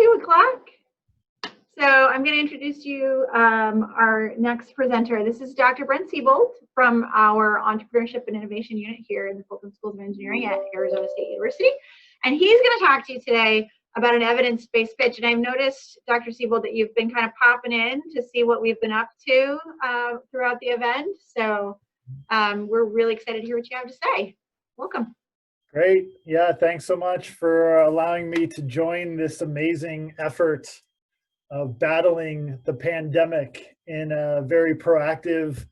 2 o'clock. So I'm going to introduce you our next presenter. This is Dr. Brent Sebold from our Entrepreneurship and Innovation Unit here in the Fulton School of Engineering at Arizona State University. And he's going to talk to you today about an evidence-based pitch. And I've noticed, Dr. Sebold, that you've been kind of popping in to see what we've been up to throughout the event. So we're really excited to hear what you have to say. Welcome. Great. Yeah, thanks so much for allowing me to join this amazing effort of battling the pandemic in a very proactive,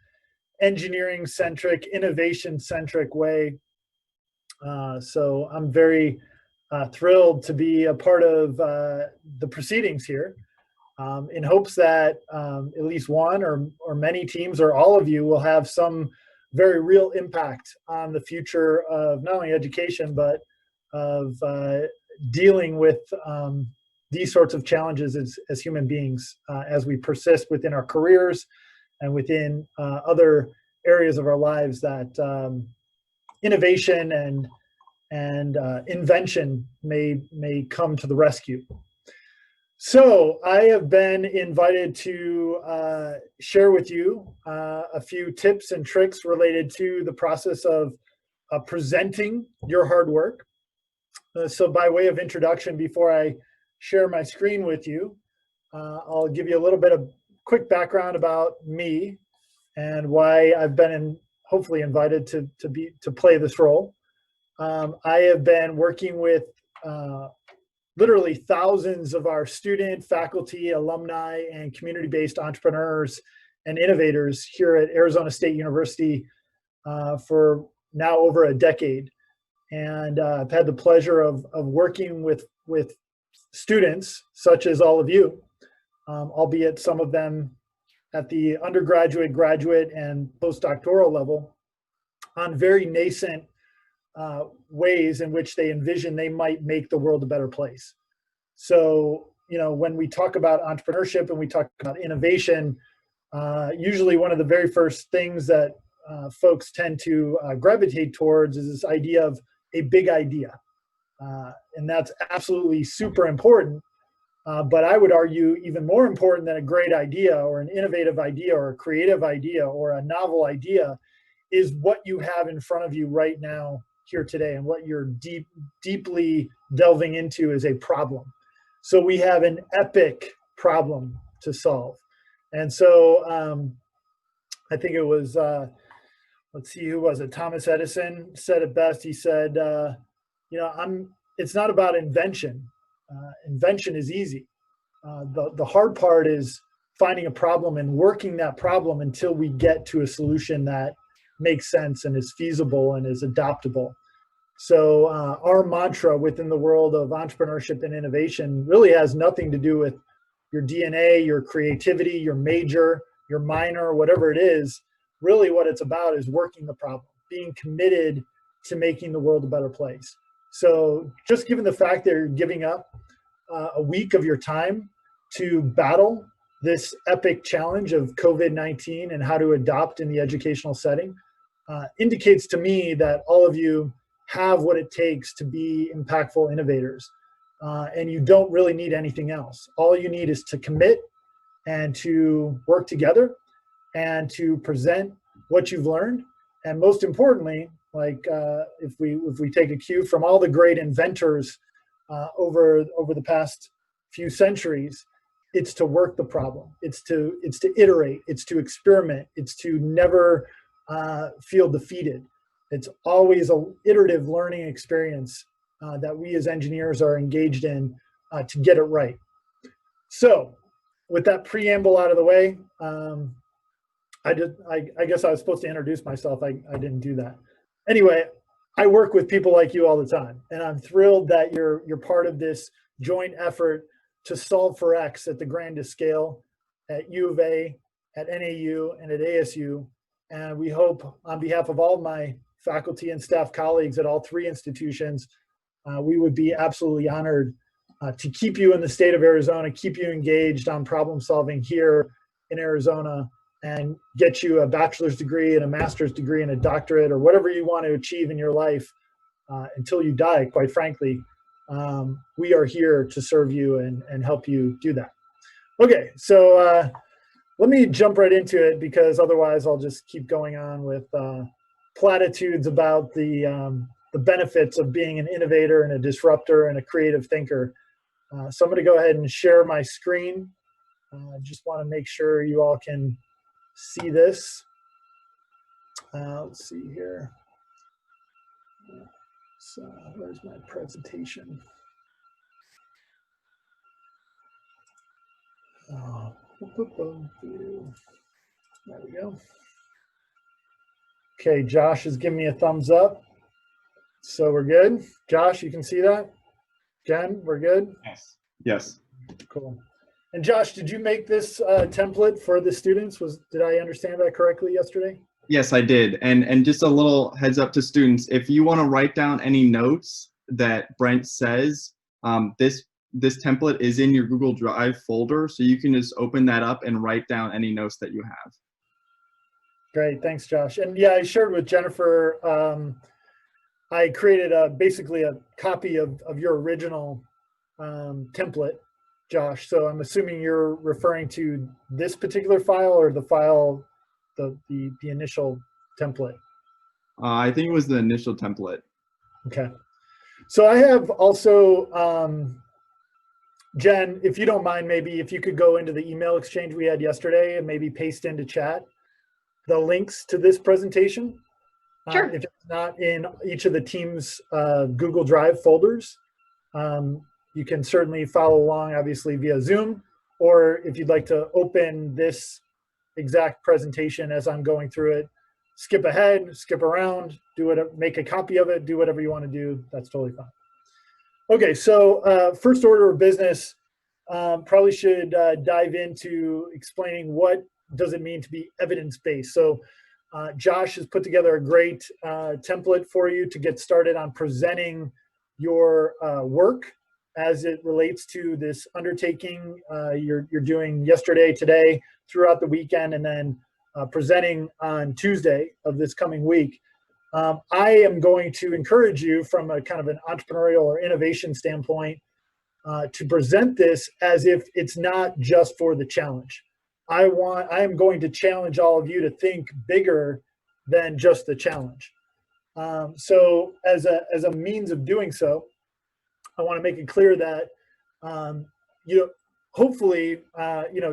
engineering-centric, innovation-centric way. So I'm very thrilled to be a part of the proceedings here, in hopes that at least one or many teams or all of you will have some very real impact on the future of not only education, but of dealing with these sorts of challenges as human beings, as we persist within our careers and within other areas of our lives that innovation and invention may come to the rescue. So I have been invited to share with you a few tips and tricks related to the process of presenting your hard work. So by way of introduction, before I share my screen with you, I'll give you a little bit of quick background about me and why I've been hopefully invited to play this role. I have been working with literally thousands of our student, faculty, alumni, and community-based entrepreneurs and innovators here at Arizona State University for now over a decade. And I've had the pleasure of working with students such as all of you, albeit some of them at the undergraduate, graduate, and postdoctoral level, on very nascent ways in which they envision they might make the world a better place. So, when we talk about entrepreneurship and we talk about innovation, usually one of the very first things that folks tend to gravitate towards is this idea of a big idea. And that's absolutely super important. But I would argue even more important than a great idea or an innovative idea or a creative idea or a novel idea is what you have in front of you right now here today, and what you're deeply delving into is a problem. So we have an epic problem to solve. And so I think it was, let's see, who was it? Thomas Edison said it best. He said, it's not about invention. Invention is easy. The hard part is finding a problem and working that problem until we get to a solution that makes sense and is feasible and is adoptable. So our mantra within the world of entrepreneurship and innovation really has nothing to do with your DNA, your creativity, your major, your minor, whatever it is. Really what it's about is working the problem, being committed to making the world a better place. So just given the fact that you're giving up a week of your time to battle this epic challenge of COVID-19 and how to adopt in the educational setting indicates to me that all of you have what it takes to be impactful innovators. And you don't really need anything else. All you need is to commit and to work together and to present what you've learned. And most importantly, like if we take a cue from all the great inventors over the past few centuries, it's to work the problem. It's to iterate. It's to experiment. It's to never feel defeated. It's always an iterative learning experience that we as engineers are engaged in to get it right. So with that preamble out of the way, I guess I was supposed to introduce myself. I didn't do that. Anyway, I work with people like you all the time, and I'm thrilled that you're part of this joint effort to solve for X at the grandest scale at U of A, at NAU, and at ASU. And we hope on behalf of all my faculty and staff colleagues at all three institutions, we would be absolutely honored to keep you in the state of Arizona, keep you engaged on problem solving here in Arizona, and get you a bachelor's degree and a master's degree and a doctorate or whatever you want to achieve in your life until you die, quite frankly. we are here to serve you and help you do that. Okay, so let me jump right into it, because otherwise I'll just keep going on with platitudes about the benefits of being an innovator and a disruptor and a creative thinker. So I'm going to go ahead and share my screen. I just want to make sure you all can see this. Let's see here. So where's my presentation? Oh, there we go. Okay, Josh is giving me a thumbs up. So we're good. Josh, you can see that? Jen, we're good? Yes. Yes. Cool. And Josh, did you make this template for the students? Did I understand that correctly yesterday? Yes, I did. And just a little heads up to students, if you want to write down any notes that Brent says, this template is in your Google Drive folder, so you can just open that up and write down any notes that you have. Great, thanks, Josh. And yeah, I shared with Jennifer, I created basically a copy of your original template, Josh. So I'm assuming you're referring to this particular file, or the file, the initial template. I think it was the initial template. Okay. So I have also, Jen, if you don't mind, maybe if you could go into the email exchange we had yesterday and maybe paste into chat the links to this presentation. Sure. If it's not in each of the team's Google Drive folders, you can certainly follow along, obviously, via Zoom, or if you'd like to open this exact presentation as I'm going through it, skip ahead, skip around, do whatever, make a copy of it, do whatever you want to do. That's totally fine. Okay, so first order of business, probably should dive into explaining what does it mean to be evidence-based. So Josh has put together a great template for you to get started on presenting your work as it relates to this undertaking you're doing yesterday, today, throughout the weekend, and then presenting on Tuesday of this coming week. I am going to encourage you from a kind of an entrepreneurial or innovation standpoint to present this as if it's not just for the challenge. I am going to challenge all of you to think bigger than just the challenge. So as a means of doing so, I want to make it clear that hopefully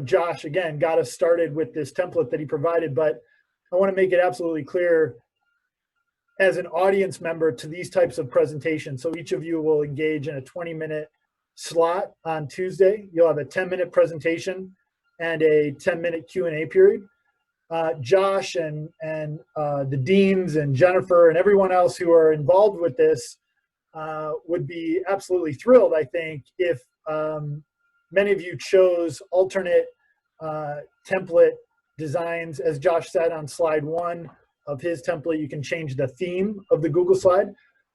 Josh again got us started with this template that he provided, but I want to make it absolutely clear as an audience member to these types of presentations. So each of you will engage in a 20-minute slot on Tuesday. You'll have a 10-minute presentation and a 10-minute Q&A period. Josh and the deans and Jennifer and everyone else who are involved with this would be absolutely thrilled, I think, if many of you chose alternate template designs. As Josh said on slide 1 of his template, you can change the theme of the Google slide.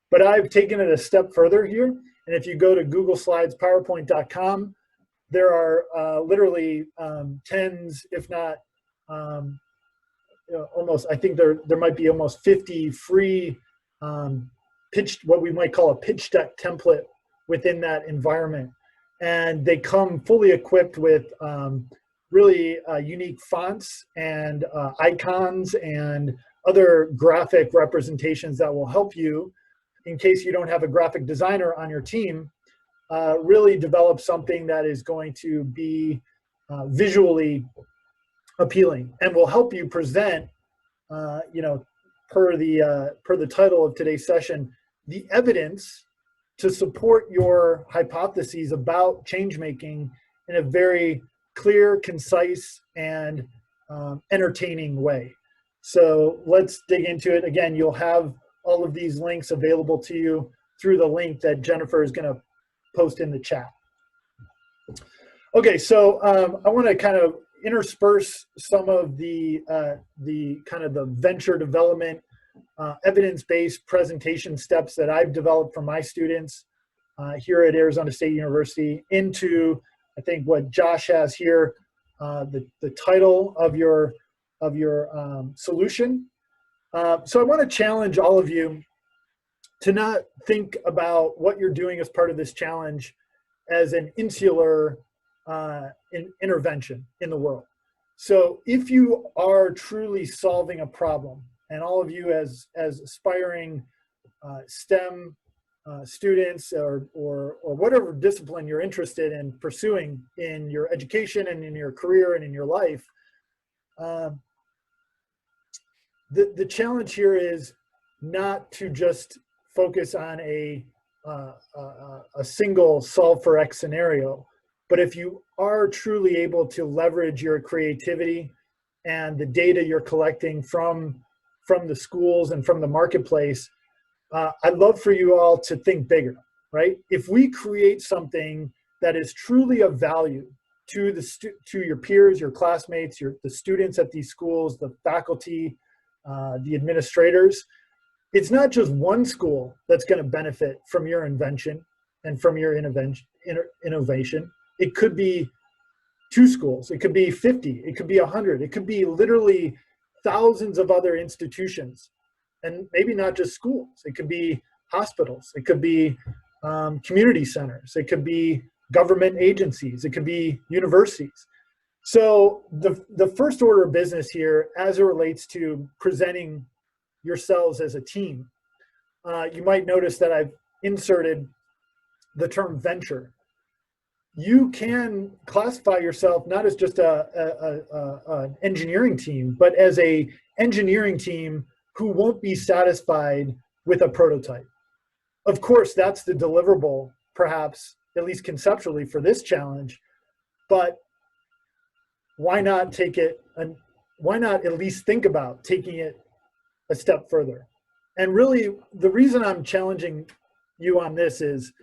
But I've taken it a step further here. And if you go to googleslides.powerpoint.com, there are literally tens, if not almost, I think there might be almost 50 free what we might call a pitch deck template within that environment. And they come fully equipped with really unique fonts and icons and other graphic representations that will help you, in case you don't have a graphic designer on your team, really develop something that is going to be visually appealing and will help you present, per the title of today's session, the evidence to support your hypotheses about change making in a very clear, concise, and entertaining way. So let's dig into it. Again, you'll have all of these links available to you through the link that Jennifer is going to post in the chat. Okay, so I want to kind of intersperse some of the kind of the venture development evidence-based presentation steps that I've developed for my students here at Arizona State University into, I think, what Josh has here, the title of your solution. So I want to challenge all of you to not think about what you're doing as part of this challenge as an insular intervention in the world. So if you are truly solving a problem, and all of you as aspiring STEM students or whatever discipline you're interested in pursuing in your education and in your career and in your life, the challenge here is not to just focus on a single solve for X scenario, but if you are truly able to leverage your creativity and the data you're collecting from the schools and from the marketplace, I'd love for you all to think bigger, right? If we create something that is truly of value to your peers, your classmates, the students at these schools, the faculty, the administrators, it's not just one school that's going to benefit from your invention and from your innovation. It could be 2 schools, it could be 50, it could be 100, it could be literally thousands of other institutions, and maybe not just schools. It could be hospitals, it could be community centers, it could be government agencies, it could be universities. So the first order of business here, as it relates to presenting yourselves as a team, you might notice that I've inserted the term venture. You can classify yourself not as just an engineering team, but as a engineering team who won't be satisfied with a prototype. Of course, that's the deliverable, perhaps, at least conceptually, for this challenge, but why not take it, and why not at least think about taking it a step further? And really, the reason I'm challenging you on this is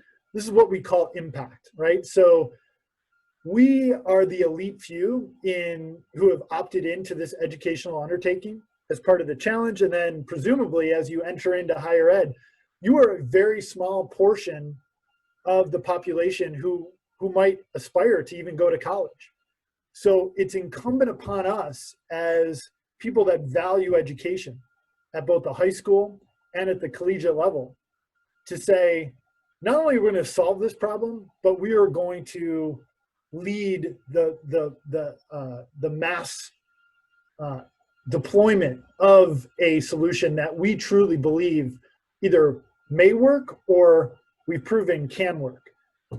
what we call impact, right? So we are the elite few who have opted into this educational undertaking as part of the challenge. And then presumably as you enter into higher ed, you are a very small portion of the population who might aspire to even go to college. So it's incumbent upon us as people that value education at both the high school and at the collegiate level to say, not only are we going to solve this problem, but we are going to lead the mass deployment of a solution that we truly believe either may work or we've proven can work.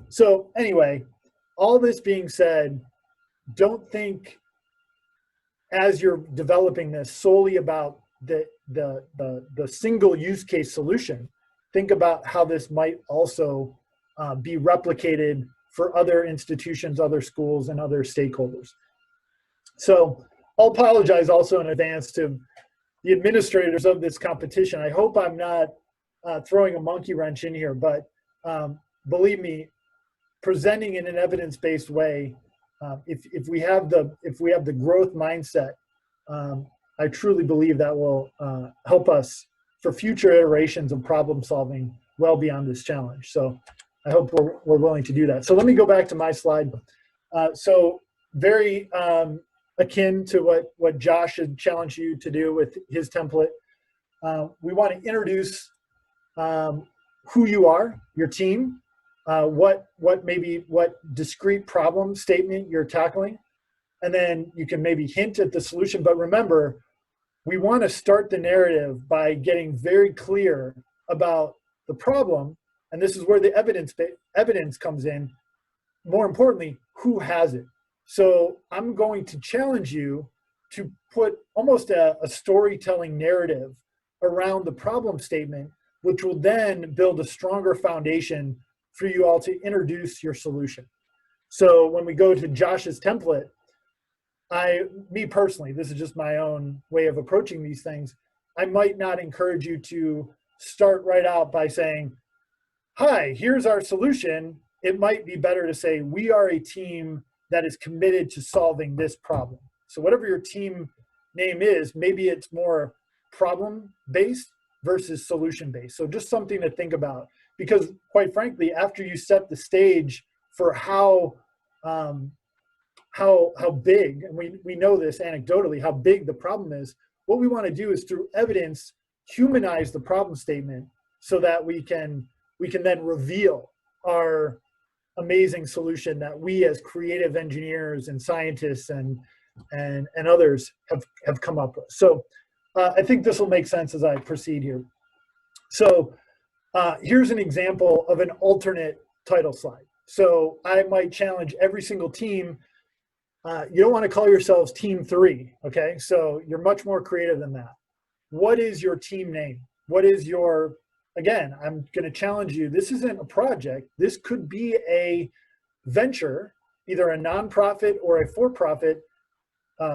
So anyway, all this being said, don't think as you're developing this solely about the single use case solution. Think about how this might also be replicated for other institutions, other schools, and other stakeholders. So I'll apologize also in advance to the administrators of this competition. I hope I'm not throwing a monkey wrench in here, but believe me, presenting in an evidence-based way, if we have the growth mindset, I truly believe that will help us for future iterations of problem solving well beyond this challenge. So I hope we're willing to do that. So let me go back to my slide. So very akin to what Josh had challenged you to do with his template. We want to introduce who you are, your team, what discrete problem statement you're tackling, and then you can maybe hint at the solution. But remember, we want to start the narrative by getting very clear about the problem, and this is where the evidence comes in. More importantly, who has it? So I'm going to challenge you to put almost a storytelling narrative around the problem statement, which will then build a stronger foundation for you all to introduce your solution. So when we go to Josh's template, me personally, this is just my own way of approaching these things, I might not encourage you to start right out by saying, hi, here's our solution. It might be better to say, we are a team that is committed to solving this problem. So whatever your team name is, maybe it's more problem-based versus solution-based. So just something to think about, because quite frankly, after you set the stage for how big, and we know this anecdotally, how big the problem is, what we want to do is through evidence, humanize the problem statement so that we can then reveal our amazing solution that we as creative engineers and scientists and others have come up with. So I think this will make sense as I proceed here. So here's an example of an alternate title slide. So I might challenge every single team. You don't want to call yourselves Team 3, okay? So you're much more creative than that. What is your team name? What is your, again, I'm going to challenge you. This isn't a project. This could be a venture, either a nonprofit or a for-profit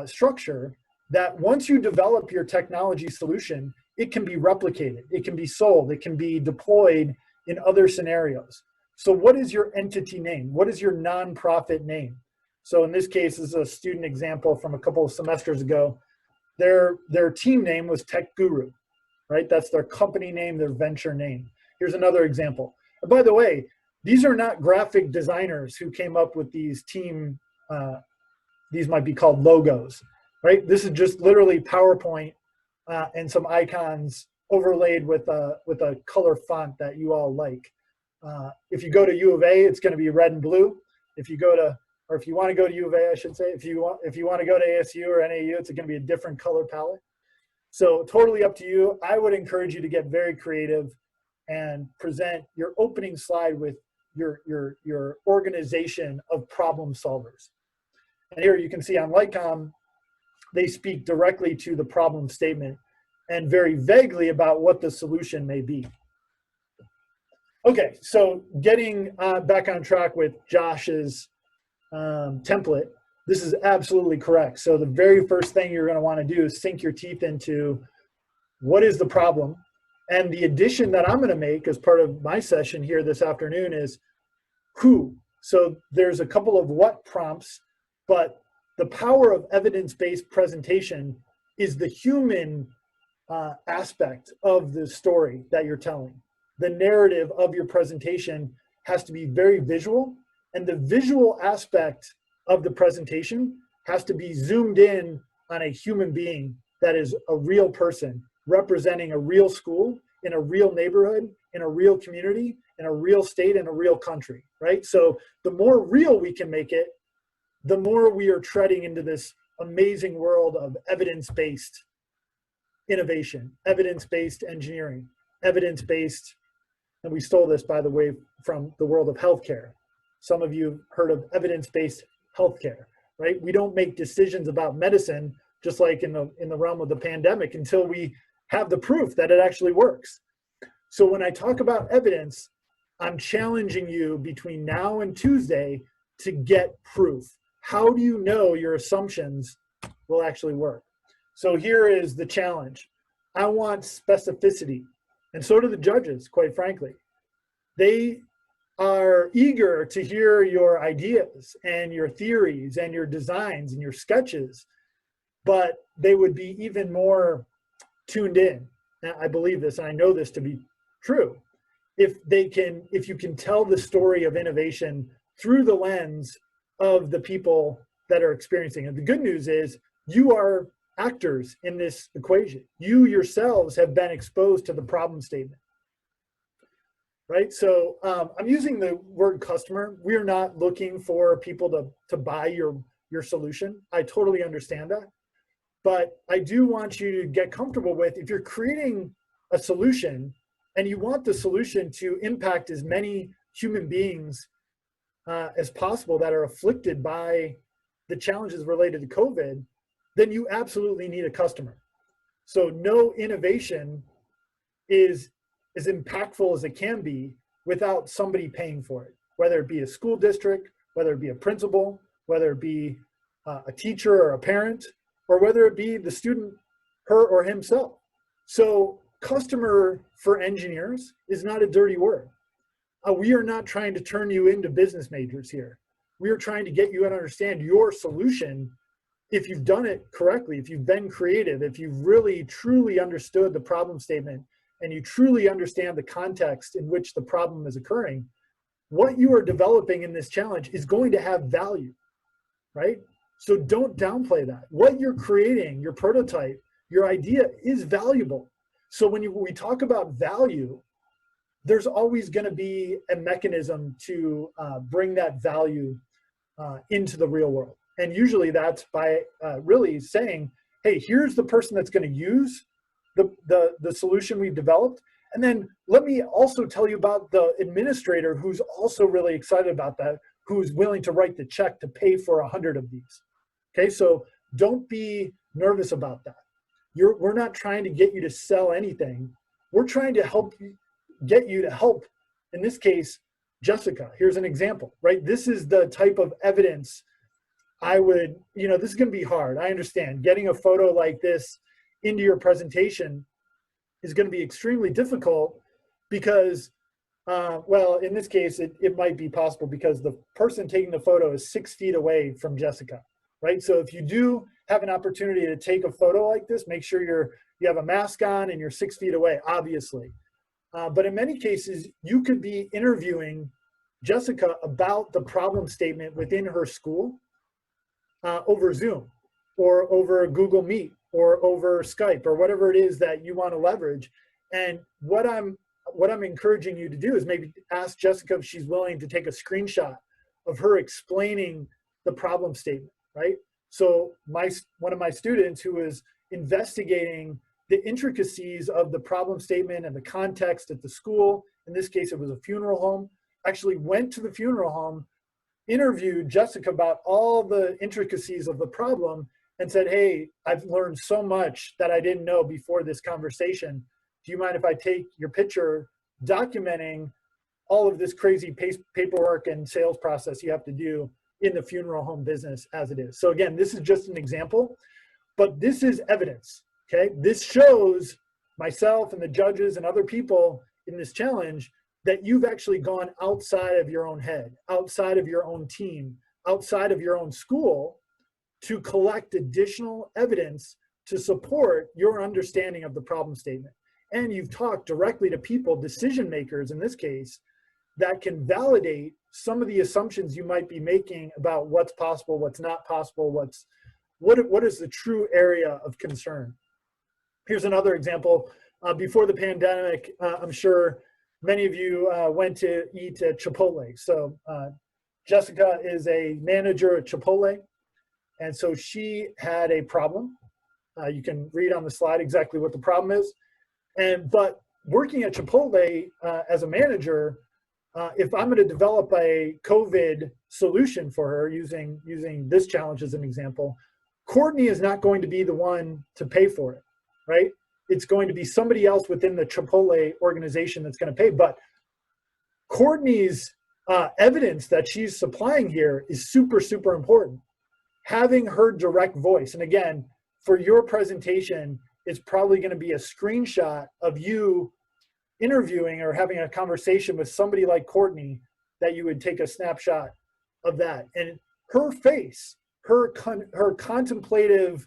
structure that once you develop your technology solution, it can be replicated, it can be sold, it can be deployed in other scenarios. So what is your entity name? What is your nonprofit name? So in this case, this is a student example from a couple of semesters ago. Their team name was Tech Guru, right? That's their company name, their venture name. Here's another example. And by the way, these are not graphic designers who came up with these team, these might be called logos, right? This is just literally PowerPoint and some icons overlaid with a color font that you all like. If you go to U of A, it's going to be red and blue. If you go to, or if you want to go to U of A, I should say, if you want to go to ASU or NAU, it's going to be a different color palette. So totally up to you. I would encourage you to get very creative and present your opening slide with your organization of problem solvers. And here you can see on Lycom, they speak directly to the problem statement and very vaguely about what the solution may be. Okay, so getting back on track with Josh's template, this is absolutely correct. So the very first thing you're going to want to do is sink your teeth into what is the problem. And the addition that I'm going to make as part of my session here this afternoon is who. So there's a couple of what prompts, but the power of evidence-based presentation is the human aspect of the story that you're telling. The narrative of your presentation has to be very visual, and the visual aspect of the presentation has to be zoomed in on a human being that is a real person representing a real school in a real neighborhood, in a real community, in a real state, in a real country, right? So the more real we can make it, the more we are treading into this amazing world of evidence-based innovation, evidence-based engineering, evidence-based, and we stole this, by the way, from the world of healthcare. Some of you have heard of evidence-based healthcare, right? We don't make decisions about medicine, just like in the realm of the pandemic, until we have the proof that it actually works. So when I talk about evidence, I'm challenging you between now and Tuesday to get proof. How do you know your assumptions will actually work? So here is the challenge. I want specificity, and so do the judges, quite frankly. They are eager to hear your ideas and your theories and your designs and your sketches, but they would be even more tuned in. Now, I believe this, and I know this to be true. If you can tell the story of innovation through the lens of the people that are experiencing it. The good news is you are actors in this equation. You yourselves have been exposed to the problem statement, right? So I'm using the word customer. We are not looking for people to buy your solution. I totally understand that. But I do want you to get comfortable with, if you're creating a solution and you want the solution to impact as many human beings as possible that are afflicted by the challenges related to COVID, then you absolutely need a customer. So no innovation is as impactful as it can be without somebody paying for it, whether it be a school district, whether it be a principal, whether it be a teacher or a parent, or whether it be the student, her or himself. So customer for engineers is not a dirty word. We are not trying to turn you into business majors here. We are trying to get you to understand your solution. If you've done it correctly, if you've been creative, if you've really truly understood the problem statement and you truly understand the context in which the problem is occurring, what you are developing in this challenge is going to have value, right? So don't downplay that. What you're creating, your prototype, your idea is valuable. So when we talk about value, there's always going to be a mechanism to bring that value into the real world. And usually that's by really saying, hey, here's the person that's going to use the solution we've developed. And then let me also tell you about the administrator who's also really excited about that, who's willing to write the check to pay for 100 of these. Okay, so don't be nervous about that. We're not trying to get you to sell anything. We're trying to get you to help, in this case, Jessica. Here's an example, right? This is the type of evidence I would, this is going to be hard. I understand. Getting a photo like this into your presentation is going to be extremely difficult because, well, in this case, it might be possible because the person taking the photo is 6 feet away from Jessica, right? So if you do have an opportunity to take a photo like this, make sure you have a mask on and you're 6 feet away, obviously. But in many cases, you could be interviewing Jessica about the problem statement within her school over Zoom or over Google Meet or over Skype or whatever it is that you want to leverage. And what I'm encouraging you to do is maybe ask Jessica if she's willing to take a screenshot of her explaining the problem statement, right? So one of my students who was investigating the intricacies of the problem statement and the context at the school, in this case it was a funeral home, actually went to the funeral home, interviewed Jessica about all the intricacies of the problem and said, hey, I've learned so much that I didn't know before this conversation. Do you mind if I take your picture documenting all of this crazy paperwork and sales process you have to do in the funeral home business as it is? So again, this is just an example, but this is evidence, okay? This shows myself and the judges and other people in this challenge that you've actually gone outside of your own head, outside of your own team, outside of your own school to collect additional evidence to support your understanding of the problem statement. And you've talked directly to people, decision makers in this case, that can validate some of the assumptions you might be making about what's possible, what's not possible, what is the true area of concern. Here's another example. Before the pandemic, I'm sure many of you went to eat at Chipotle. So Jessica is a manager at Chipotle. And so she had a problem. You can read on the slide exactly what the problem is. But working at Chipotle as a manager, if I'm going to develop a COVID solution for her using this challenge as an example, Courtney is not going to be the one to pay for it, right? It's going to be somebody else within the Chipotle organization that's going to pay. But Courtney's evidence that she's supplying here is super, super important. Having her direct voice, and again, for your presentation, it's probably going to be a screenshot of you interviewing or having a conversation with somebody like Courtney that you would take a snapshot of that. And her face, her contemplative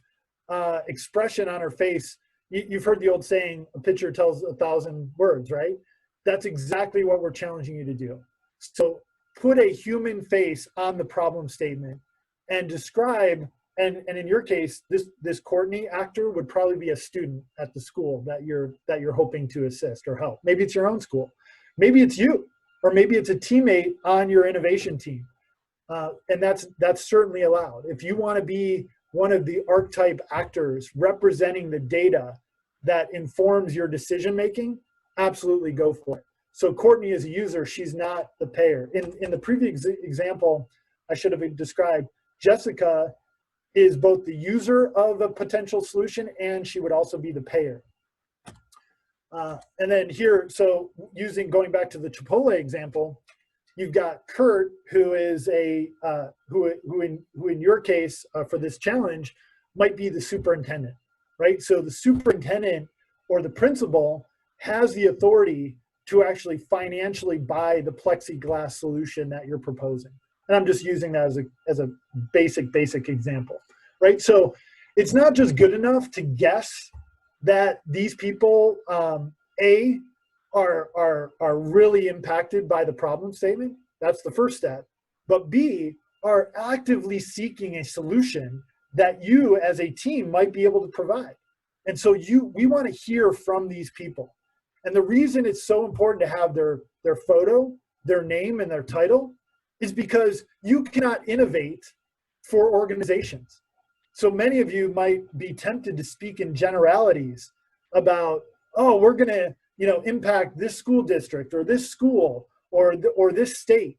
expression on her face, you've heard the old saying, a picture tells 1,000 words, right? That's exactly what we're challenging you to do. So put a human face on the problem statement and describe, and in your case, this Courtney actor would probably be a student at the school that you're hoping to assist or help. Maybe it's your own school. Maybe it's you, or maybe it's a teammate on your innovation team. And that's certainly allowed. If you want to be one of the archetype actors representing the data that informs your decision-making, absolutely go for it. So Courtney is a user, she's not the payer. In the previous example, I should have described, Jessica is both the user of a potential solution and she would also be the payer. And then here, so going back to the Chipotle example, you've got Kurt, who is who in your case for this challenge might be the superintendent, right? So the superintendent or the principal has the authority to actually financially buy the plexiglass solution that you're proposing. And I'm just using that as a basic example, right? So it's not just good enough to guess that these people, A, are really impacted by the problem statement. That's the first step. But B, are actively seeking a solution that you as a team might be able to provide. And so we want to hear from these people. And the reason it's so important to have their photo, their name, and their title is because you cannot innovate for organizations. So many of you might be tempted to speak in generalities about, oh, we're going to, impact this school district or this school or this state.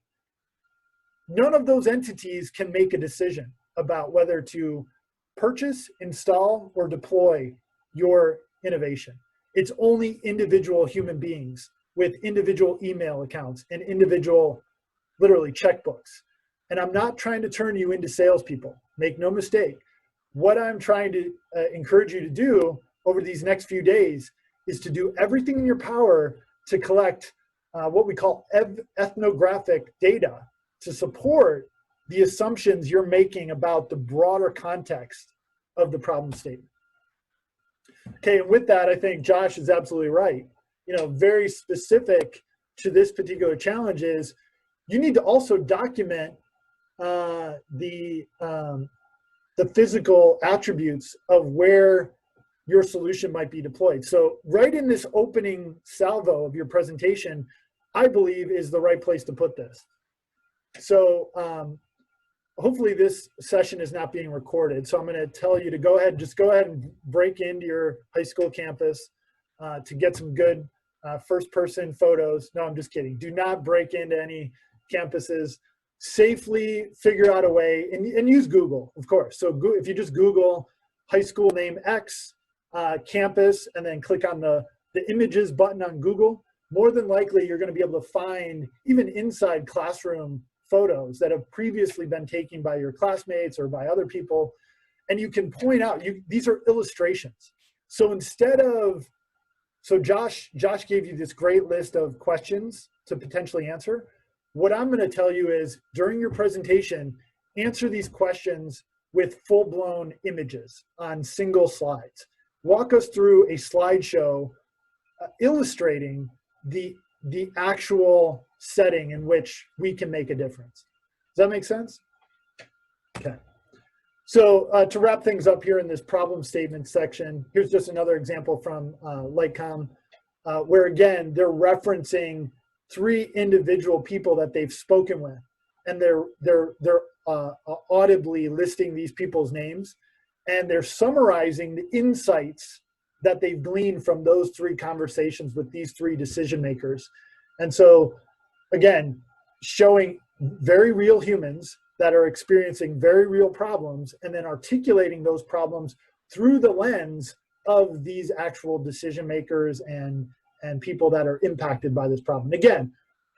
None of those entities can make a decision about whether to purchase, install, or deploy your innovation. It's only individual human beings with individual email accounts and individual, literally, checkbooks. And I'm not trying to turn you into salespeople. Make no mistake. What I'm trying to encourage you to do over these next few days is to do everything in your power to collect what we call ethnographic data to support the assumptions you're making about the broader context of the problem statement. Okay, and with that, I think Josh is absolutely right. Very specific to this particular challenge is you need to also document the physical attributes of where your solution might be deployed. So right in this opening salvo of your presentation, I believe is the right place to put this. So hopefully this session is not being recorded. So I'm going to tell you to go ahead and break into your high school campus to get some good first-person photos. No, I'm just kidding. Do not break into any campuses. Safely figure out a way, and use Google, of course. So if you just Google high school name X, campus, and then click on the images button on Google, more than likely you're going to be able to find even inside classroom photos that have previously been taken by your classmates or by other people. And you can point out, these are illustrations. So Josh gave you this great list of questions to potentially answer. What I'm going to tell you is during your presentation, answer these questions with full-blown images on single slides. Walk us through a slideshow illustrating the actual setting in which we can make a difference. Does that make sense? Okay. So to wrap things up here in this problem statement section, here's just another example from Lightcom, where again, they're referencing 3 individual people that they've spoken with, and they're audibly listing these people's names, and they're summarizing the insights that they've gleaned from those 3 conversations with these 3 decision makers. And so again, showing very real humans that are experiencing very real problems, and then articulating those problems through the lens of these actual decision makers and people that are impacted by this problem. Again,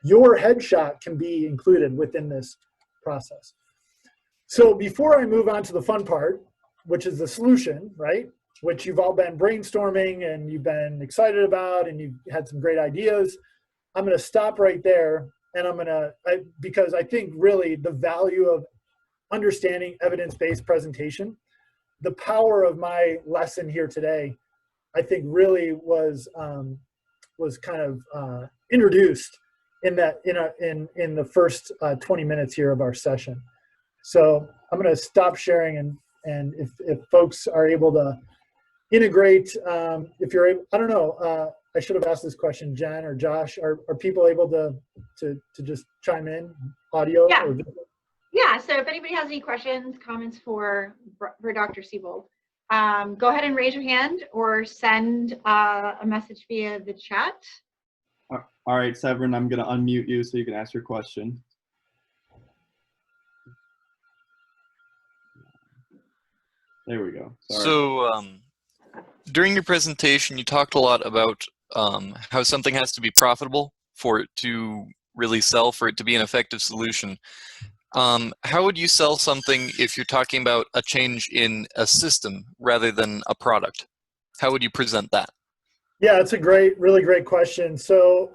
your headshot can be included within this process. So before I move on to the fun part, which is the solution, right? Which you've all been brainstorming and you've been excited about and you've had some great ideas. I'm going to stop right there, and because I think really the value of understanding evidence-based presentation, the power of my lesson here today, I think really was kind of introduced in the first 20 minutes here of our session. So I'm going to stop sharing, and if folks are able to integrate, if you're able, I don't know, I should have asked this question, Jen or Josh, are people able to just chime in, audio? Yeah. Or Yeah, so if anybody has any questions, comments for Dr. Sebold, go ahead and raise your hand or send a message via the chat. All right, Severin, I'm going to unmute you so you can ask your question. There we go. Sorry. So during your presentation, you talked a lot about how something has to be profitable for it to really sell, for it to be an effective solution. How would you sell something if you're talking about a change in a system rather than a product? How would you present that? Yeah, it's a really great question. So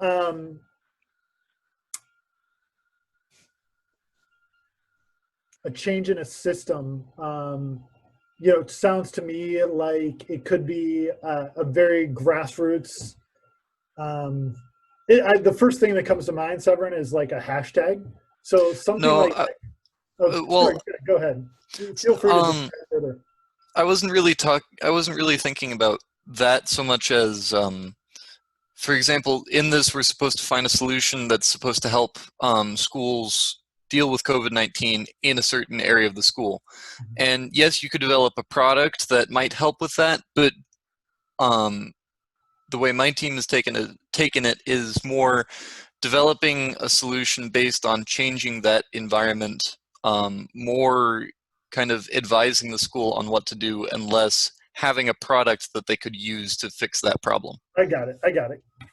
a change in a system, it sounds to me like it could be a very grassroots. The first thing that comes to mind, Severin, is like a hashtag. So something well, sorry, go ahead. Feel free to further. I wasn't really thinking about that so much as for example, in this, we're supposed to find a solution that's supposed to help schools deal with COVID-19 in a certain area of the school. And yes, you could develop a product that might help with that, but the way my team has taken it is more developing a solution based on changing that environment, more kind of advising the school on what to do and less having a product that they could use to fix that problem. I got it.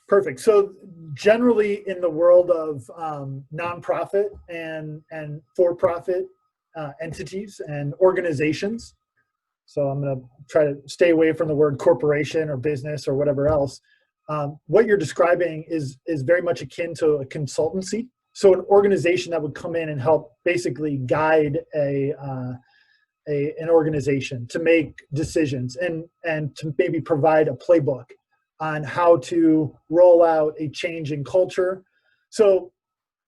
Perfect. So generally in the world of nonprofit and for-profit entities and organizations, so I'm going to try to stay away from the word corporation or business or whatever else. What you're describing is very much akin to a consultancy. So an organization that would come in and help basically guide an organization to make decisions and to maybe provide a playbook on how to roll out a change in culture. So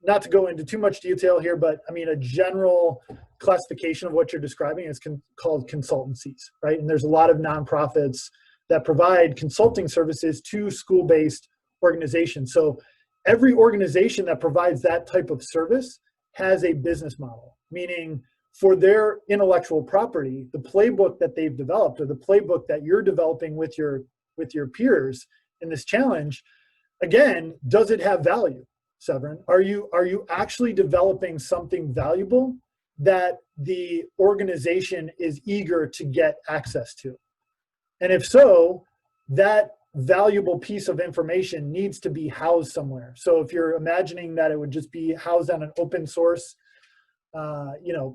not to go into too much detail here, but I mean, a general classification of what you're describing is called consultancies, right? And there's a lot of nonprofits that provide consulting services to school-based organizations. So every organization that provides that type of service has a business model, meaning for their intellectual property, the playbook that they've developed or the playbook that you're developing with your peers in this challenge, again, does it have value, Severin? Are you actually developing something valuable that the organization is eager to get access to? And if so, that valuable piece of information needs to be housed somewhere. So if you're imagining that it would just be housed on an open source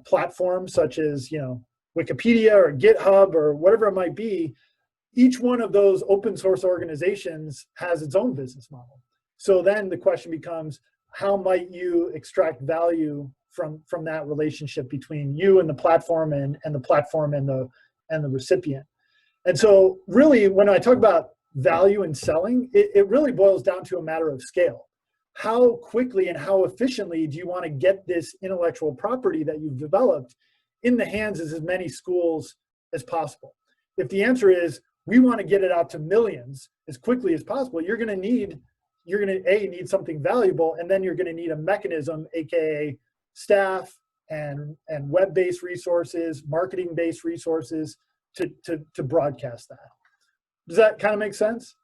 platform such as Wikipedia or GitHub or whatever it might be, each one of those open source organizations has its own business model. So then the question becomes, how might you extract value from that relationship between you and the platform and the platform and the recipient? And so really, when I talk about value in selling, it really boils down to a matter of scale. How quickly and how efficiently do you want to get this intellectual property that you've developed in the hands of as many schools as possible? If the answer is, we want to get it out to millions as quickly as possible, you're going to need something valuable, and then you're going to need a mechanism, aka staff and web-based resources, marketing-based resources to broadcast that. Does that kind of make sense?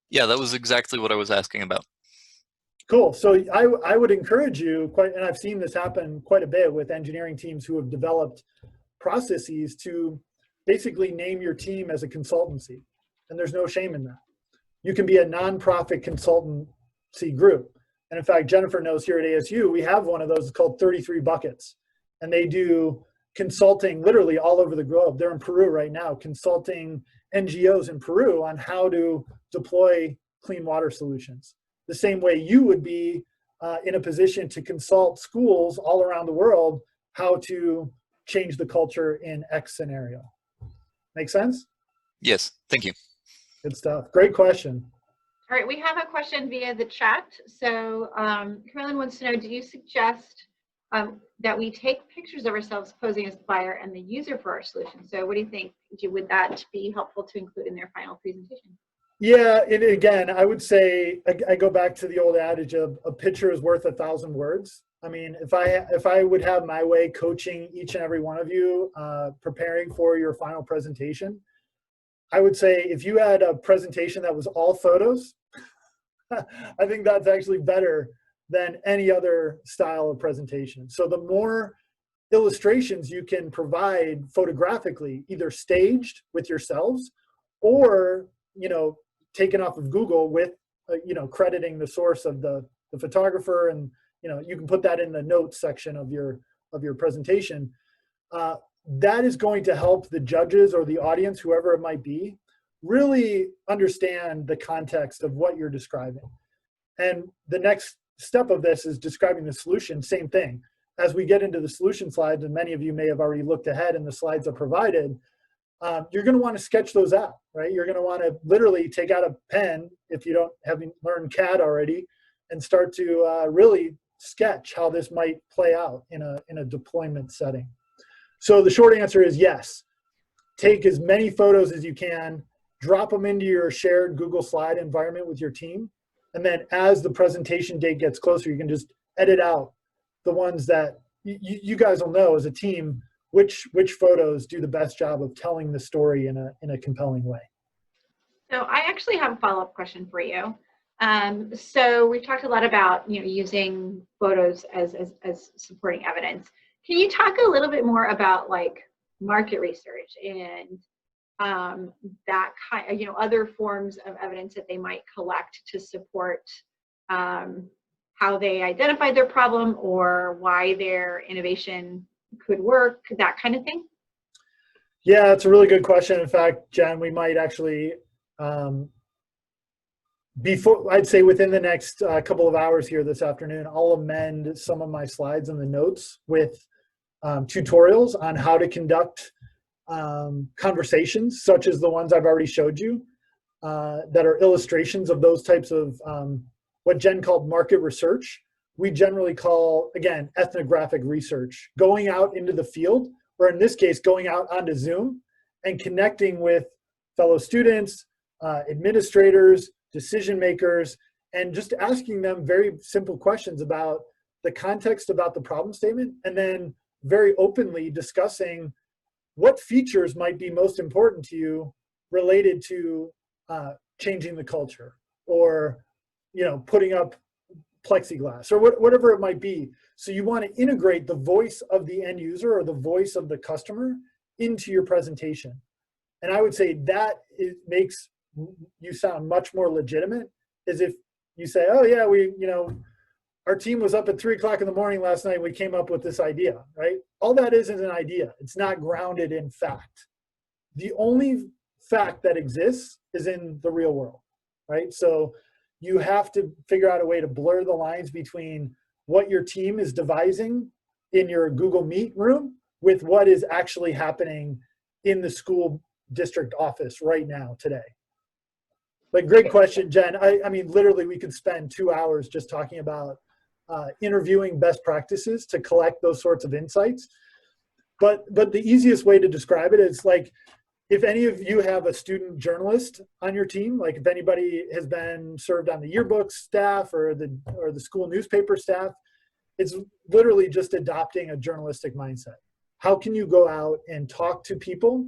Yeah, that was exactly what I was asking about. Cool. So I would encourage you, and I've seen this happen quite a bit with engineering teams who have developed processes, to basically name your team as a consultancy. And there's no shame in that. You can be a nonprofit consultancy group. And in fact, Jennifer knows here at ASU, we have one of those called 33 Buckets. And they do consulting literally all over the globe. They're in Peru right now, consulting NGOs in Peru on how to deploy clean water solutions. The same way you would be in a position to consult schools all around the world how to change the culture in X scenario. Make sense? Yes, thank you. Good stuff. Great question. All right, we have a question via the chat. So Carolyn wants to know, do you suggest that we take pictures of ourselves posing as the buyer and the user for our solution? So what do you think? Would that be helpful to include in their final presentation? Yeah, and again, I would say, I go back to the old adage of a picture is worth 1,000 words. I mean, if I would have my way coaching each and every one of you, preparing for your final presentation, I would say if you had a presentation that was all photos, I think that's actually better than any other style of presentation. So the more illustrations you can provide photographically, either staged with yourselves or, taken off of Google with, crediting the source of the photographer, and, you can put that in the notes section of your presentation. That is going to help the judges or the audience, whoever it might be, really understand the context of what you're describing. And the next step of this is describing the solution. Same thing. As we get into the solution slides, and many of you may have already looked ahead and the slides are provided, you're going to want to sketch those out, right? You're going to want to literally take out a pen, if you haven't learned CAD already, and start to really sketch how this might play out in a deployment setting. So the short answer is yes. Take as many photos as you can, drop them into your shared Google Slide environment with your team. And then as the presentation date gets closer, you can just edit out the ones that you guys will know as a team, which photos do the best job of telling the story in a compelling way. So I actually have a follow-up question for you. So we've talked a lot about, using photos as supporting evidence. Can you talk a little bit more about like market research and that kind, other forms of evidence that they might collect to support how they identified their problem or why their innovation could work, that kind of thing? Yeah, it's a really good question. In fact, Jen, we might actually, before, I'd say within the next couple of hours here this afternoon, I'll amend some of my slides and the notes with tutorials on how to conduct conversations, such as the ones I've already showed you, that are illustrations of those types of what Jen called market research. We generally call, again, ethnographic research, going out into the field, or in this case, going out onto Zoom and connecting with fellow students, administrators, decision makers, and just asking them very simple questions about the context about the problem statement, and then very openly discussing what features might be most important to you related to changing the culture, or putting up plexiglass, or whatever it might be. So you want to integrate the voice of the end user or the voice of the customer into your presentation. And I would say that it makes you sound much more legitimate, as if you say, oh yeah, our team was up at 3 o'clock in the morning last night, we came up with this idea, right? All that is an idea. It's not grounded in fact. The only fact that exists is in the real world, right? So you have to figure out a way to blur the lines between what your team is devising in your Google Meet room with what is actually happening in the school district office right now, today. But great question, Jen. I mean, literally, we could spend 2 hours just talking about interviewing best practices to collect those sorts of insights. But the easiest way to describe it is like, if any of you have a student journalist on your team, like if anybody has been served on the yearbook staff or the school newspaper staff, it's literally just adopting a journalistic mindset. How can you go out and talk to people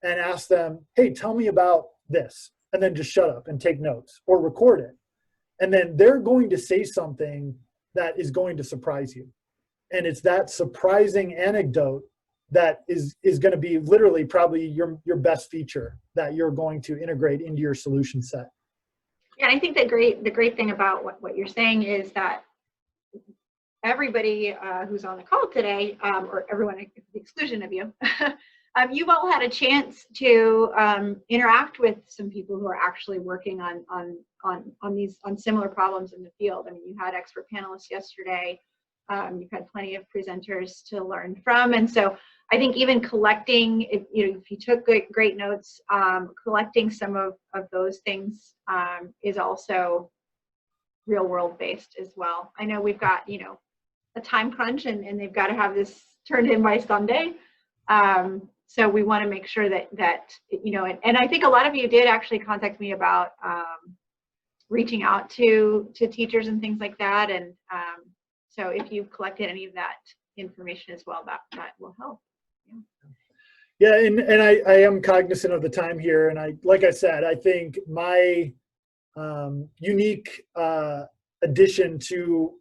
and ask them, hey, tell me about this, and then just shut up and take notes or record it. And then they're going to say something that is going to surprise you. And it's that surprising anecdote that is going to be literally probably your best feature that you're going to integrate into your solution set. Yeah, and I think the great thing about what you're saying is that everybody who's on the call today, or everyone at the exclusion of you, you've all had a chance to interact with some people who are actually working on similar problems in the field. I mean, you had expert panelists yesterday. You've had plenty of presenters to learn from, and so I think even collecting, if you took great notes, collecting some of those things is also real world based as well. I know we've got a time crunch, and they've got to have this turned in by Sunday. So we want to make sure that and I think a lot of you did actually contact me about reaching out to teachers and things like that. And so if you've collected any of that information as well, that will help. Yeah, and I am cognizant of the time here. And like I said, I think my unique addition to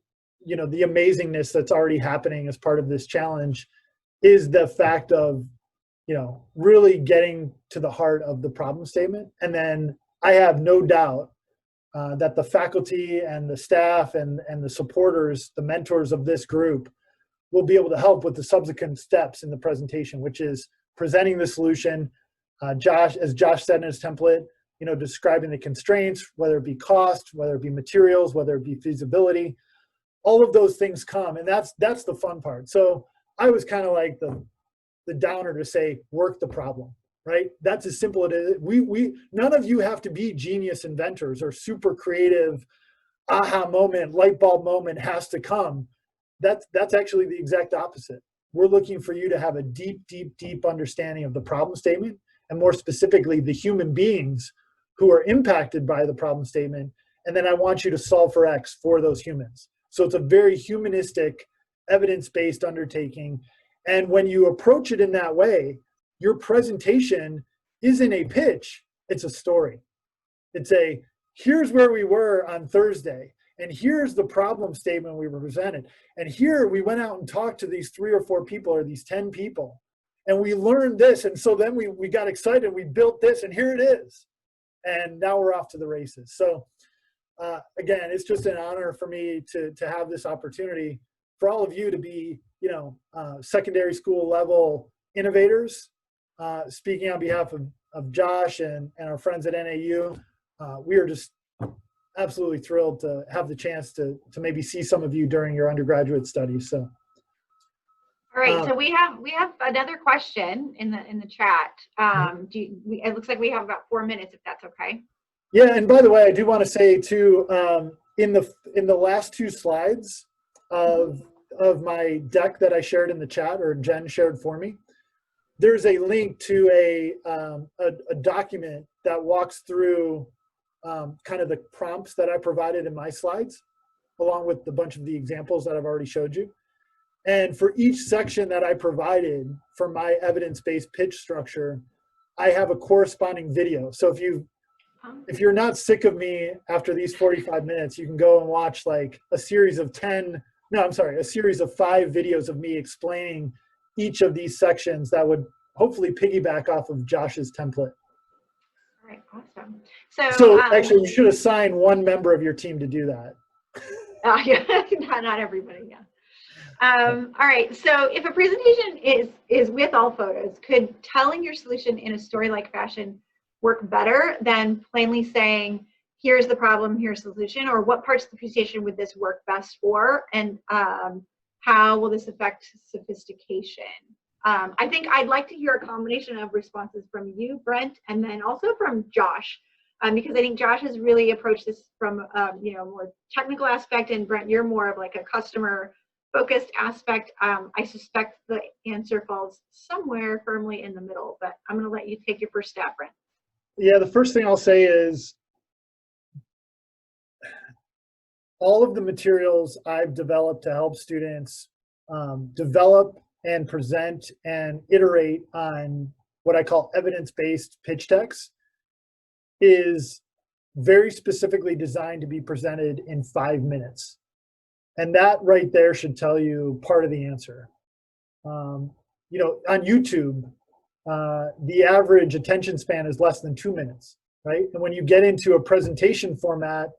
the amazingness that's already happening as part of this challenge is the fact of really getting to the heart of the problem statement. And then I have no doubt that the faculty and the staff and the supporters, the mentors of this group, will be able to help with the subsequent steps in the presentation, which is presenting the solution. As Josh said in his template, describing the constraints, whether it be cost, whether it be materials, whether it be feasibility. All of those things come, and that's the fun part. So I was kind of like the downer to say, work the problem, right? That's as simple as it is. None of you have to be genius inventors or super creative aha moment, light bulb moment has to come. That's actually the exact opposite. We're looking for you to have a deep, deep, deep understanding of the problem statement and more specifically, the human beings who are impacted by the problem statement. And then I want you to solve for X for those humans. So it's a very humanistic, evidence-based undertaking. And when you approach it in that way, your presentation isn't a pitch, it's a story. It's a, here's where we were on Thursday, and here's the problem statement we were presented. And here we went out and talked to these 3 or 4 people or these 10 people, and we learned this. And so then we got excited, we built this, and here it is. And now we're off to the races. So again, it's just an honor for me to have this opportunity for all of you to be, you know, secondary school level innovators. Speaking on behalf of Josh and our friends at NAU, we are just absolutely thrilled to have the chance to maybe see some of you during your undergraduate studies. So, all right. So we have another question in the chat. It looks like we have about 4 minutes, if that's okay. Yeah, and by the way, I do want to say too, in the last 2 slides of my deck that I shared in the chat, or Jen shared for me, there's a link to a document that walks through kind of the prompts that I provided in my slides, along with a bunch of the examples that I've already showed you. And for each section that I provided for my evidence-based pitch structure, I have a corresponding video. So if you're not sick of me after these 45 minutes, you can go and watch like a series of 5 videos of me explaining each of these sections that would hopefully piggyback off of Josh's template. All right, awesome. So actually, you should assign 1 member of your team to do that. Yeah, not everybody, yeah. All right, so if a presentation is with all photos, could telling your solution in a story-like fashion work better than plainly saying, here's the problem, here's the solution, or what parts of the presentation would this work best for, and how will this affect sophistication? I think I'd like to hear a combination of responses from you, Brent, and then also from Josh, because I think Josh has really approached this from more technical aspect, and Brent, you're more of like a customer focused aspect. I suspect the answer falls somewhere firmly in the middle, but I'm going to let you take your first stab, Brent. Yeah, the first thing I'll say is all of the materials I've developed to help students develop and present and iterate on what I call evidence-based pitch decks is very specifically designed to be presented in 5 minutes. And that right there should tell you part of the answer. On YouTube, the average attention span is less than 2 minutes, right? And when you get into a presentation format,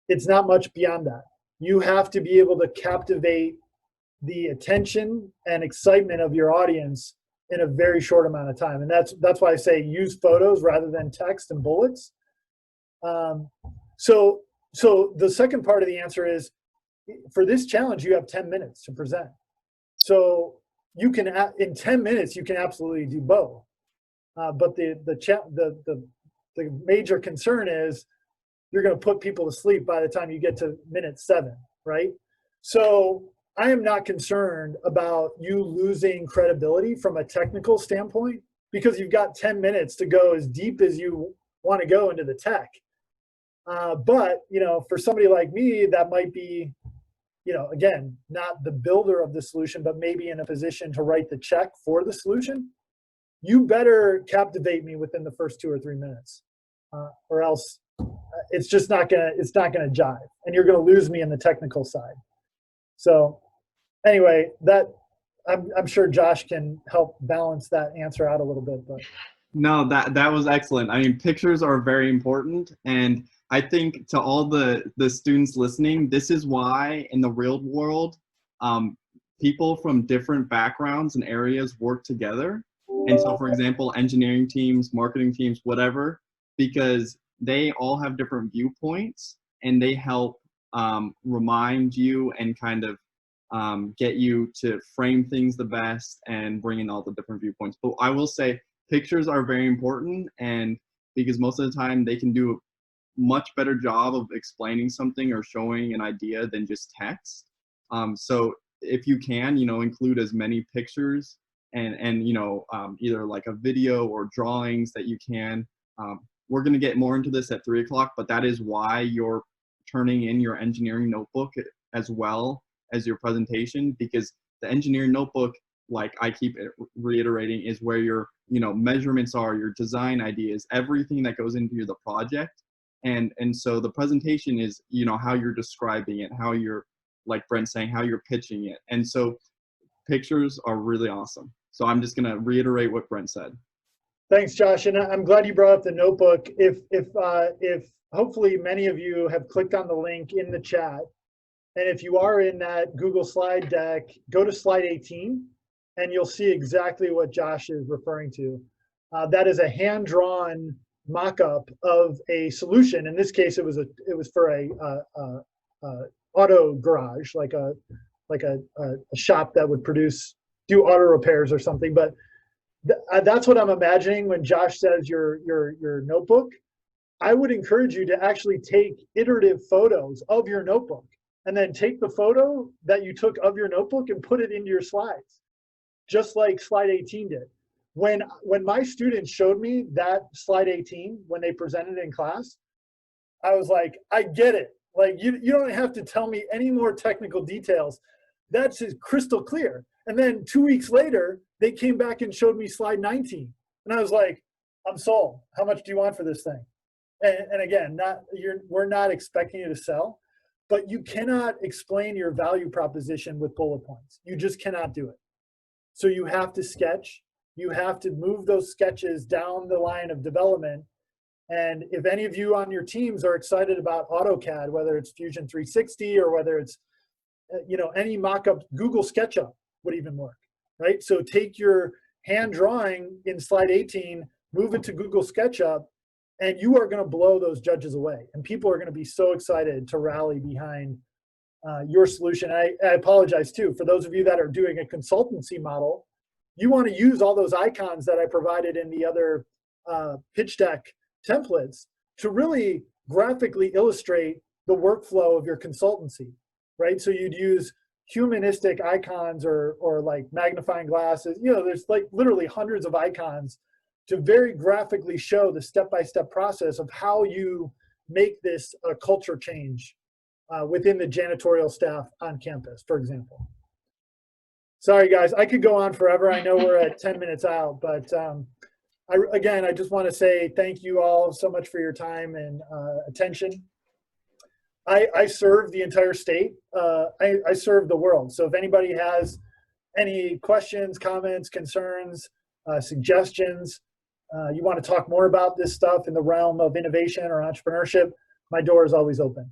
it's not much beyond that. You have to be able to captivate the attention and excitement of your audience in a very short amount of time. And that's why I say use photos rather than text and bullets. So the second part of the answer is, for this challenge, you have 10 minutes to present. So you can, in 10 minutes, you can absolutely do both. But the major concern is you're going to put people to sleep by the time you get to minute 7, right? So I am not concerned about you losing credibility from a technical standpoint, because you've got 10 minutes to go as deep as you want to go into the tech. But, for somebody like me, that might be, again, not the builder of the solution, but maybe in a position to write the check for the solution. You better captivate me within the first 2 or 3 minutes, or else it's just not gonna jive, and you're gonna lose me in the technical side. So anyway, I'm sure Josh can help balance that answer out a little bit. But no, that was excellent. I mean, pictures are very important, and I think to all the students listening, this is why in the real world, people from different backgrounds and areas work together. And so, for example, engineering teams, marketing teams, whatever, because they all have different viewpoints, and they help remind you and kind of get you to frame things the best and bring in all the different viewpoints. But I will say pictures are very important, and because most of the time they can do a much better job of explaining something or showing an idea than just text. So if you can, include as many pictures and either like a video or drawings that you can. We're going to get more into this at 3 o'clock, but that is why you're turning in your engineering notebook as well as your presentation, because the engineering notebook, like I keep reiterating, is where your measurements are, your design ideas, everything that goes into the project. And so the presentation is how you're describing it, how you're, like Brent's saying, how you're pitching it. And so pictures are really awesome. So I'm just going to reiterate what Brent said. Thanks, Josh. And I'm glad you brought up the notebook. If hopefully many of you have clicked on the link in the chat, and if you are in that Google slide deck, go to slide 18 and you'll see exactly what Josh is referring to. That is a hand-drawn mock-up of a solution. In this case, it was for a auto garage, like a shop that would do auto repairs or something. But that's what I'm imagining when Josh says your notebook. I would encourage you to actually take iterative photos of your notebook, and then take the photo that you took of your notebook and put it into your slides, just like slide 18 did. When my students showed me that slide 18 when they presented in class, I was like, I get it. Like you don't have to tell me any more technical details. That's just crystal clear. And then 2 weeks later, they came back and showed me slide 19. And I was like, I'm sold. How much do you want for this thing? And again, we're not expecting you to sell, but you cannot explain your value proposition with bullet points. You just cannot do it. So you have to sketch. You have to move those sketches down the line of development. And if any of you on your teams are excited about AutoCAD, whether it's Fusion 360 or whether it's any mock-up, Google SketchUp would even work, right? So take your hand drawing in slide 18, move it to Google SketchUp, and you are going to blow those judges away. And people are going to be so excited to rally behind your solution. I apologize too, for those of you that are doing a consultancy model, you want to use all those icons that I provided in the other pitch deck templates to really graphically illustrate the workflow of your consultancy, right? So you'd use humanistic icons or like magnifying glasses. There's like literally hundreds of icons to very graphically show the step-by-step process of how you make this a culture change within the janitorial staff on campus, for example. Sorry, guys, I could go on forever. I know we're at 10 minutes out, but I just want to say thank you all so much for your time and attention. I serve the entire state. I serve the world. So if anybody has any questions, comments, concerns, suggestions, you want to talk more about this stuff in the realm of innovation or entrepreneurship, my door is always open.